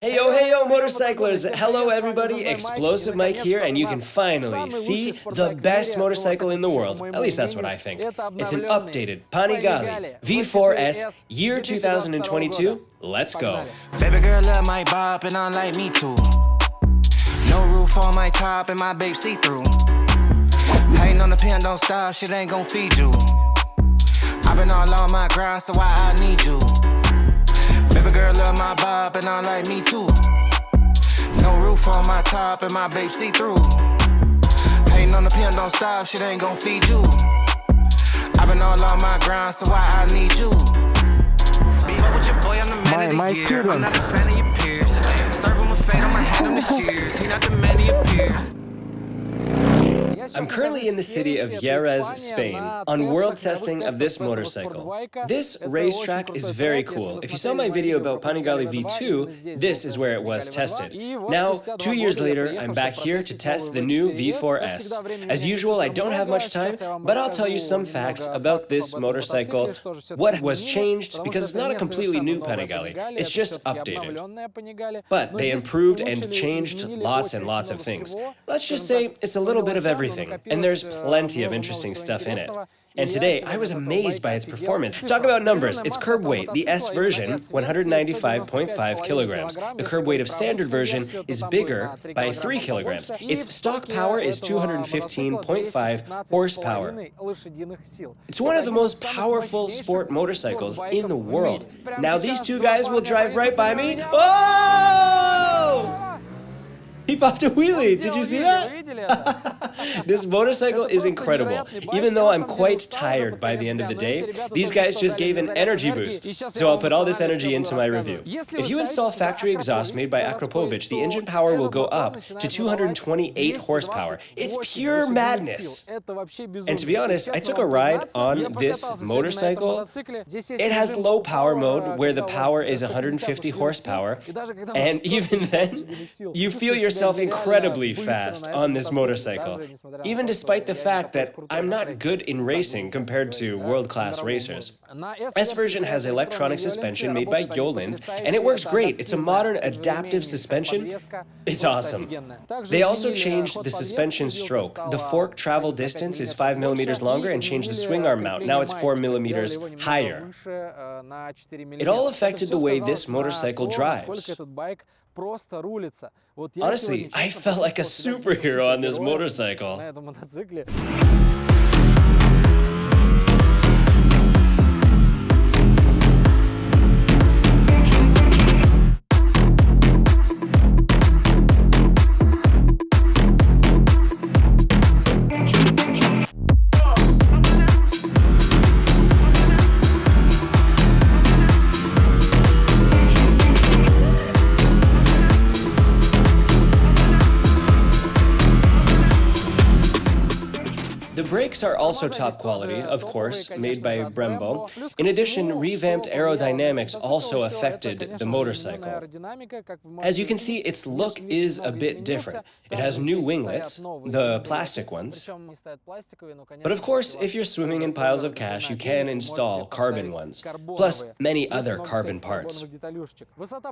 Hey yo, motorcyclers! Hello everybody, Explosive Mike here, and you can finally see the best motorcycle in the world. At least that's what I think. It's an updated Panigale V4S, year 2022. Let's go. Baby girl love my bop and I like me too. No roof on my top and my babe see-through. Hating on the pen, don't stop, shit ain't gon' feed you. I've been all on my grind, so why I need you? Baby girl love my bop and I like me too. No roof on my top and my babe see-through. Hating on the pen, don't stop, shit ain't gon' feed you. I've been all on my grind, so why I need you? Beef up with your boy, I'm the man of the year. I'm not a fan of your peers. Serve him a fade, I'ma hand him the shears. He not the man of your peers. I'm currently in the city of Jerez, Spain, on world testing of this motorcycle. This racetrack is very cool. If you saw my video about Panigale V2, this is where it was tested. Now, 2 years later, I'm back here to test the new V4S. As usual, I don't have much time, but I'll tell you some facts about this motorcycle, what was changed, because it's not a completely new Panigale, it's just updated. But they improved and changed lots and lots of things. Let's just say it's a little bit of everything. And there's plenty of interesting stuff in it. And today, I was amazed by its performance. Talk about numbers. Its curb weight, the S version, 195.5 kilograms. The curb weight of standard version is bigger by 3 kilograms. Its stock power is 215.5 horsepower. It's one of the most powerful sport motorcycles in the world. Now these two guys will drive right by me. Oh! He popped a wheelie! Did you see that? This motorcycle is incredible. Even though I'm quite tired by the end of the day, these guys just gave an energy boost. So I'll put all this energy into my review. If you install factory exhaust made by Akropovich, the engine power will go up to 228 horsepower. It's pure madness. And to be honest, I took a ride on this motorcycle. It has low power mode where the power is 150 horsepower. And even then, you feel yourself incredibly fast on this motorcycle, even despite the fact that I'm not good in racing compared to world-class racers. S version has electronic suspension made by Yolins, and it works great. It's a modern adaptive suspension. It's awesome. They also changed the suspension stroke. The fork travel distance is 5 millimeters longer and changed the swing arm mount. Now it's 4 millimeters higher. It all affected the way this motorcycle drives. Honestly, I felt like a superhero on this motorcycle. The brakes are also top quality, of course, made by Brembo. In addition, revamped aerodynamics also affected the motorcycle. As you can see, its look is a bit different. It has new winglets, the plastic ones. But of course, if you're swimming in piles of cash, you can install carbon ones, plus many other carbon parts.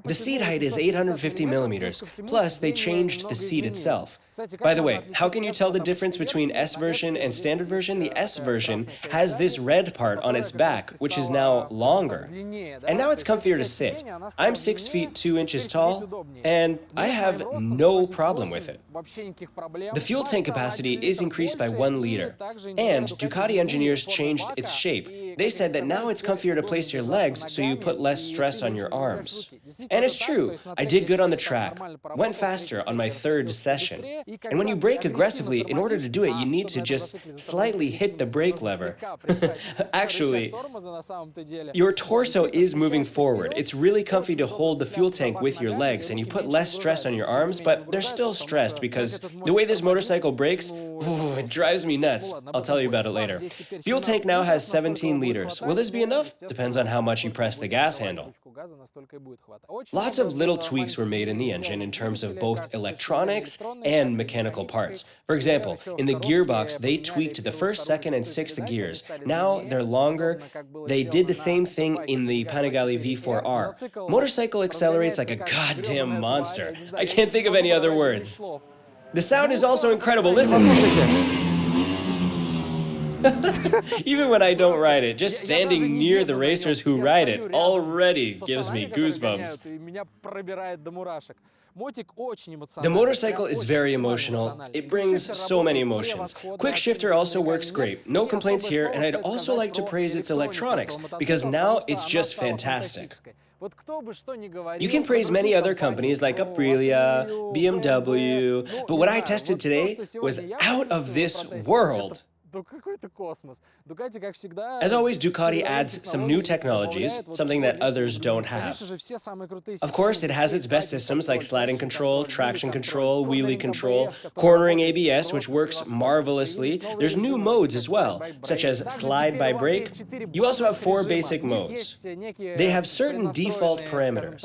The seat height is 850 millimeters, plus they changed the seat itself. By the way, how can you tell the difference between S version and standard version? The S version has this red part on its back, which is now longer. And now it's comfier to sit. I'm 6 feet 2 inches tall, and I have no problem with it. The fuel tank capacity is increased by 1 liter. And Ducati engineers changed its shape. They said that now it's comfier to place your legs so you put less stress on your arms. And it's true, I did good on the track. Went faster on my 3rd session. And when you brake aggressively, in order to do it, you need to just slightly hit the brake lever. Actually, your torso is moving forward. It's really comfy to hold the fuel tank with your legs, and you put less stress on your arms, but they're still stressed because the way this motorcycle brakes, it drives me nuts. I'll tell you about it later. Fuel tank now has 17 liters. Will this be enough? Depends on how much you press the gas handle. Lots of little tweaks were made in the engine in terms of both electronics and mechanical parts. For example, in the gearbox, they tweaked tweaked the first, second, and sixth gears. Now they're longer. They did the same thing in the Panigale V4R. Motorcycle accelerates like a goddamn monster. I can't think of any other words. The sound is also incredible. Listen. Even when I don't ride it, just standing near the racers who ride it already gives me goosebumps. The motorcycle is very emotional. It brings so many emotions. Quick shifter also works great. No complaints here, and I'd also like to praise its electronics, because now it's just fantastic. You can praise many other companies like Aprilia, BMW, but what I tested today was out of this world. As always, Ducati adds some new technologies, something that others don't have. Of course, it has its best systems like sliding control, traction control, wheelie control, cornering ABS, which works marvelously. There's new modes as well, such as slide by brake. You also have 4 basic modes. They have certain default parameters.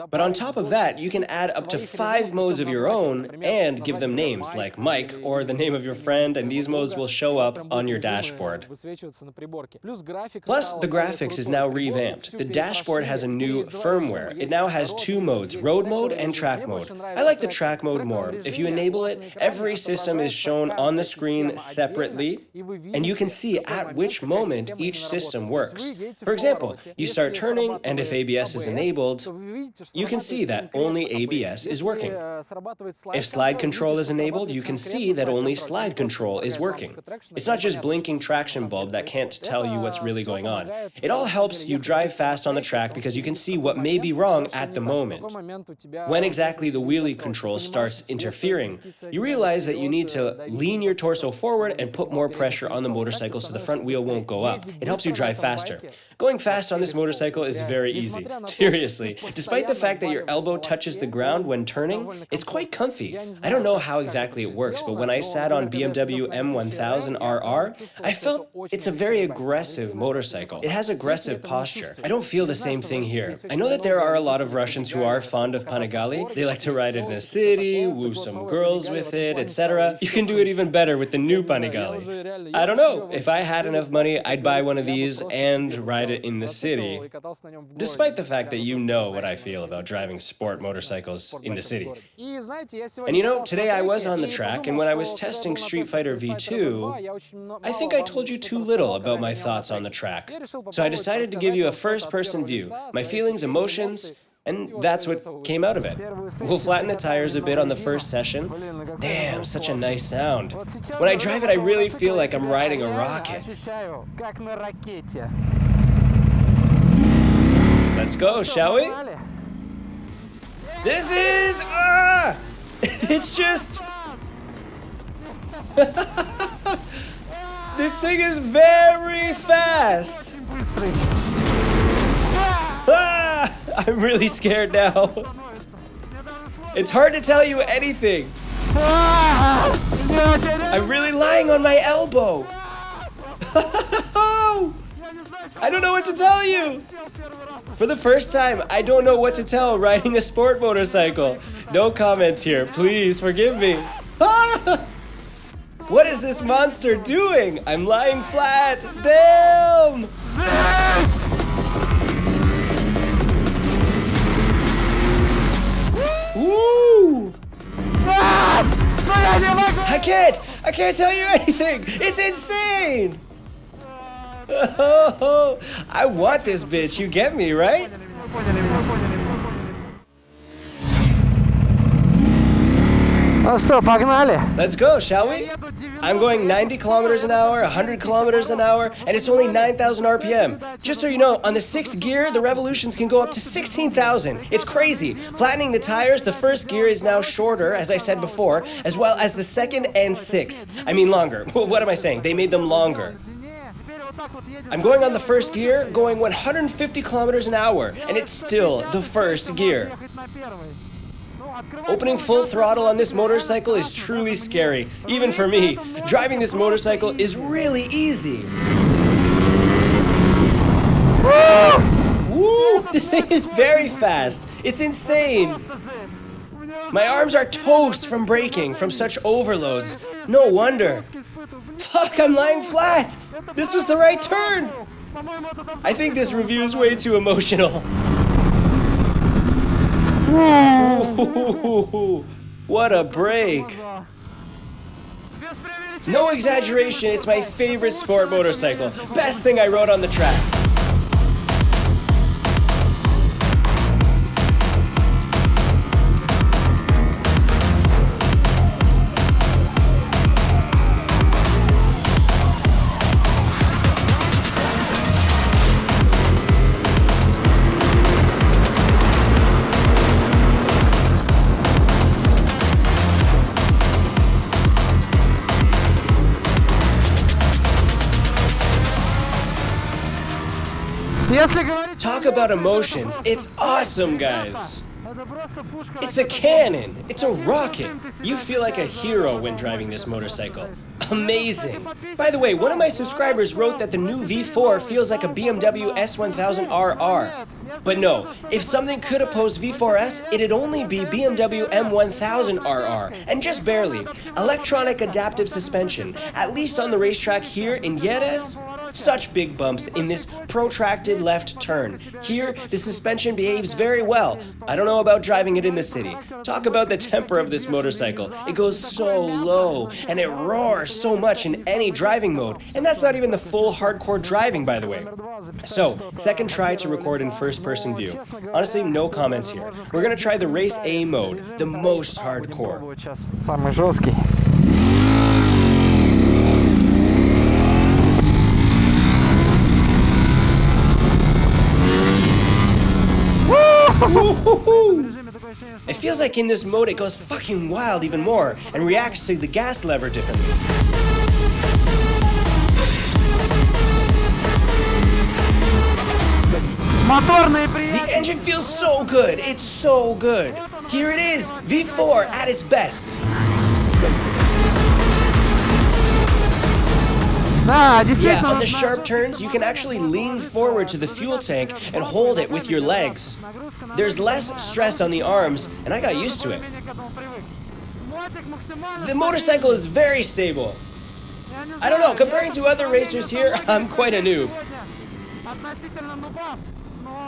But on top of that, you can add up to 5 modes of your own and give them names like Mike or the name of your friend, and these modes will show up on your dashboard. Plus, the graphics is now revamped. The dashboard has a new firmware. It now has 2 modes, road mode and track mode. I like the track mode more. If you enable it, every system is shown on the screen separately, and you can see at which moment each system works. For example, you start turning, and if ABS is enabled, you can see that only ABS is working. If slide control is enabled, you can see that only slide control is working. It's not just blinking traction bulb that can't tell you what's really going on. It all helps you drive fast on the track because you can see what may be wrong at the moment. When exactly the wheelie control starts interfering, you realize that you need to lean your torso forward and put more pressure on the motorcycle so the front wheel won't go up. It helps you drive faster. Going fast on this motorcycle is very easy. Seriously, despite the fact that your elbow touches the ground when turning, it's quite comfy. I don't know how exactly it works, but when I sat on BMW M1000RR, I felt it's a very aggressive motorcycle. It has aggressive posture. I don't feel the same thing here. I know that there are a lot of Russians who are fond of Panigale. They like to ride it in the city, woo some girls with it, etc. You can do it even better with the new Panigale. I don't know. If I had enough money, I'd buy one of these and ride it in the city. Despite the fact that you know what I feel about driving sport motorcycles in the city. And you know, today I was on the track, and when I was testing Street Fighter V2, I think I told you too little about my thoughts on the track. So I decided to give you a first-person view, my feelings, emotions, and that's what came out of it. We'll flatten the tires a bit on the first session. Damn, such a nice sound. When I drive it, I really feel like I'm riding a rocket. Let's go, shall we? This is... it's just... This thing is very fast. I'm really scared now. It's hard to tell you anything. I'm really lying on my elbow. I don't know what to tell you. For the first time, I don't know what to tell riding a sport motorcycle. No comments here. Please forgive me. What is this monster doing? I'm lying flat. Damn! Woo! I can't tell you anything. It's insane. Oh, I want this bitch. You get me, right? Let's go, shall we? I'm going 90 kilometers an hour, 100 kilometers an hour, and it's only 9,000 RPM. Just so you know, on the 6th gear, the revolutions can go up to 16,000. It's crazy. Flattening the tires, the first gear is now shorter, as I said before, as well as the 2nd and 6th. I mean longer. What am I saying? They made them longer. I'm going on the first gear, going 150 kilometers an hour, and it's still the first gear. Opening full throttle on this motorcycle is truly scary, even for me. Driving this motorcycle is really easy. Woo! This thing is very fast. It's insane. My arms are toast from braking from such overloads. No wonder. Fuck, I'm lying flat! This was the right turn! I think this review is way too emotional. Ooh, what a break. No exaggeration, it's my favorite sport motorcycle. Best thing I rode on the track. Talk about emotions, it's awesome, guys. It's a cannon, it's a rocket. You feel like a hero when driving this motorcycle. Amazing. By the way, one of my subscribers wrote that the new V4 feels like a BMW S1000RR. But no, if something could oppose V4S, it'd only be BMW M1000RR, and just barely. Electronic adaptive suspension, at least on the racetrack here in Jerez. Such big bumps in this protracted left turn. Here, the suspension behaves very well. I don't know about driving it in the city. Talk about the temper of this motorcycle. It goes so low, and it roars so much in any driving mode. And that's not even the full hardcore driving, by the way. So, second try to record in first-person view. Honestly, no comments here. We're gonna try the Race A mode, the most hardcore. Самый жесткий. It feels like in this mode it goes fucking wild even more and reacts to the gas lever differently. The engine feels so good, it's so good. Here it is, V4 at its best. Yeah, on the sharp turns, you can actually lean forward to the fuel tank and hold it with your legs. There's less stress on the arms, and I got used to it. The motorcycle is very stable. I don't know, comparing to other racers here, I'm quite a noob.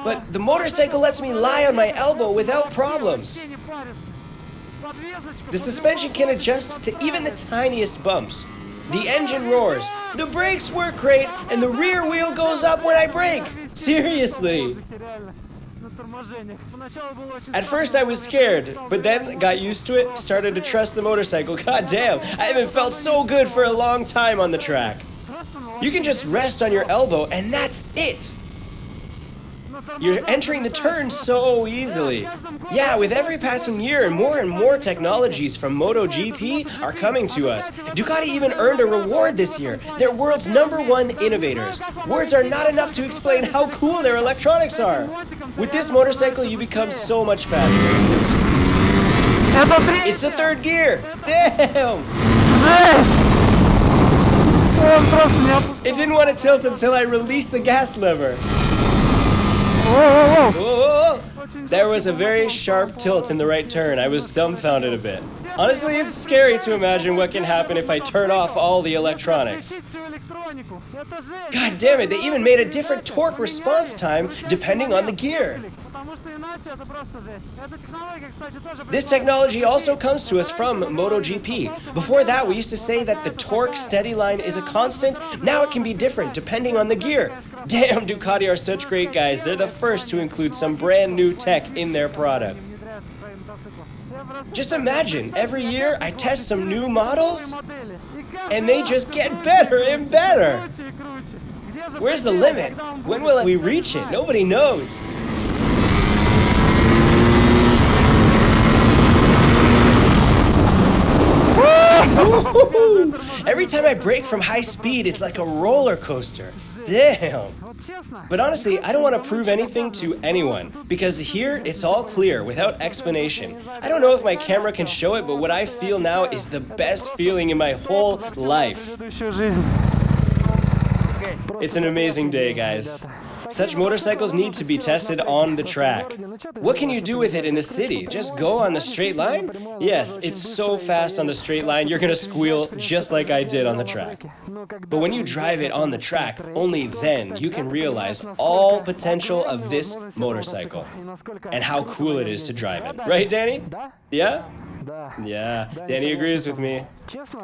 But the motorcycle lets me lie on my elbow without problems. The suspension can adjust to even the tiniest bumps. The engine roars, the brakes work great, and the rear wheel goes up when I brake. Seriously. At first I was scared, but then got used to it, started to trust the motorcycle. God damn, I haven't felt so good for a long time on the track. You can just rest on your elbow and that's it. You're entering the turn so easily. Yeah, with every passing year, more and more technologies from MotoGP are coming to us. Ducati even earned a reward this year. They're world's #1 innovators. Words are not enough to explain how cool their electronics are. With this motorcycle, you become so much faster. It's the third gear. Damn! It didn't want to tilt until I released the gas lever. Whoa. There was a very sharp tilt in the right turn. I was dumbfounded a bit. Honestly, it's scary to imagine what can happen if I turn off all the electronics. God damn it, they even made a different torque response time depending on the gear. This technology also comes to us from MotoGP. Before that, we used to say that the torque steady line is a constant. Now it can be different depending on the gear. Damn, Ducati are such great guys. They're the first to include some brand new tech in their product. Just imagine, every year I test some new models, and they just get better and better. Where's the limit? When will we reach it? Nobody knows. Every time I brake from high speed, it's like a roller coaster. Damn. But honestly, I don't want to prove anything to anyone, because here it's all clear without explanation. I don't know if my camera can show it, but what I feel now is the best feeling in my whole life. It's an amazing day, guys. Such motorcycles need to be tested on the track. What can you do with it in the city? Just go on the straight line? Yes, it's so fast on the straight line, you're gonna squeal just like I did on the track. But when you drive it on the track, only then you can realize all potential of this motorcycle and how cool it is to drive it. Right, Danny? Yeah? Yeah, Danny agrees with me.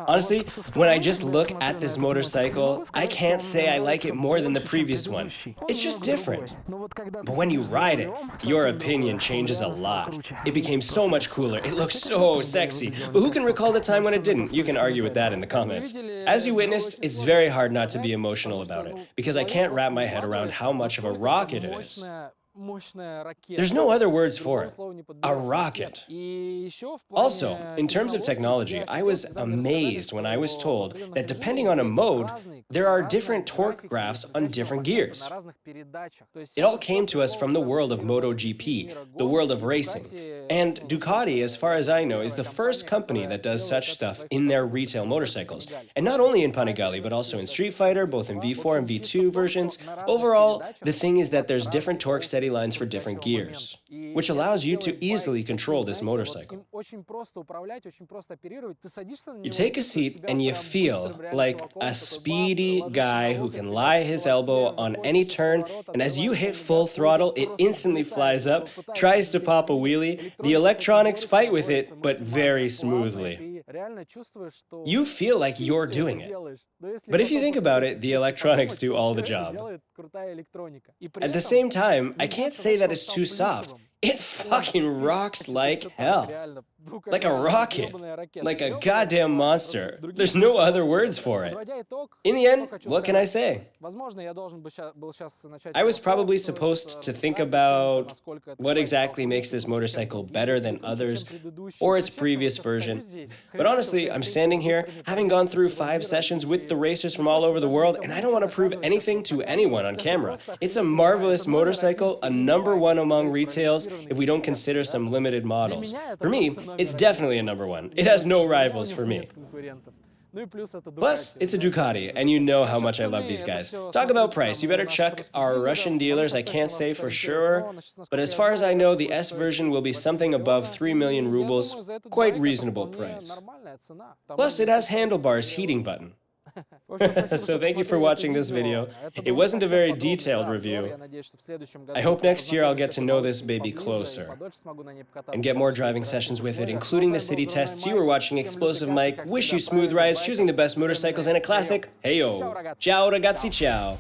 Honestly, when I just look at this motorcycle, I can't say I like it more than the previous one. It's just different. But when you ride it, your opinion changes a lot. It became so much cooler. It looks so sexy. But who can recall the time when it didn't? You can argue with that in the comments. As you witnessed, it's very hard not to be emotional about it, because I can't wrap my head around how much of a rocket it is. There's no other words for it. A rocket. Also, in terms of technology, I was amazed when I was told that depending on a mode, there are different torque graphs on different gears. It all came to us from the world of MotoGP, the world of racing. And Ducati, as far as I know, is the first company that does such stuff in their retail motorcycles. And not only in Panigale, but also in Street Fighter, both in V4 and V2 versions. Overall, the thing is that there's different torque steady lines for different gears, which allows you to easily control this motorcycle. You take a seat and you feel like a speedy guy who can lie his elbow on any turn, and as you hit full throttle, it instantly flies up, tries to pop a wheelie. The electronics fight with it, but very smoothly. You feel like you're doing it. But if you think about it, the electronics do all the job. At the same time, I can't say that it's too soft. It fucking rocks like hell. Like a rocket. Like a goddamn monster. There's no other words for it. In the end, what can I say? I was probably supposed to think about what exactly makes this motorcycle better than others, or its previous version. But honestly, I'm standing here, having gone through 5 sessions with the racers from all over the world, and I don't want to prove anything to anyone on camera. It's a marvelous motorcycle, a #1 among retails, if we don't consider some limited models. For me, it's definitely a #1. It has no rivals for me. Plus, it's a Ducati, and you know how much I love these guys. Talk about price, you better check our Russian dealers, I can't say for sure, but as far as I know, the S version will be something above 3 million rubles, quite reasonable price. Plus, it has handlebars, heating button. So thank you for watching this video. It wasn't a very detailed review. I hope next year I'll get to know this baby closer and get more driving sessions with it, including the city tests. You were watching Explosive Mike. Wish you smooth rides, choosing the best motorcycles and a classic. Heyo! Ciao ragazzi, ciao!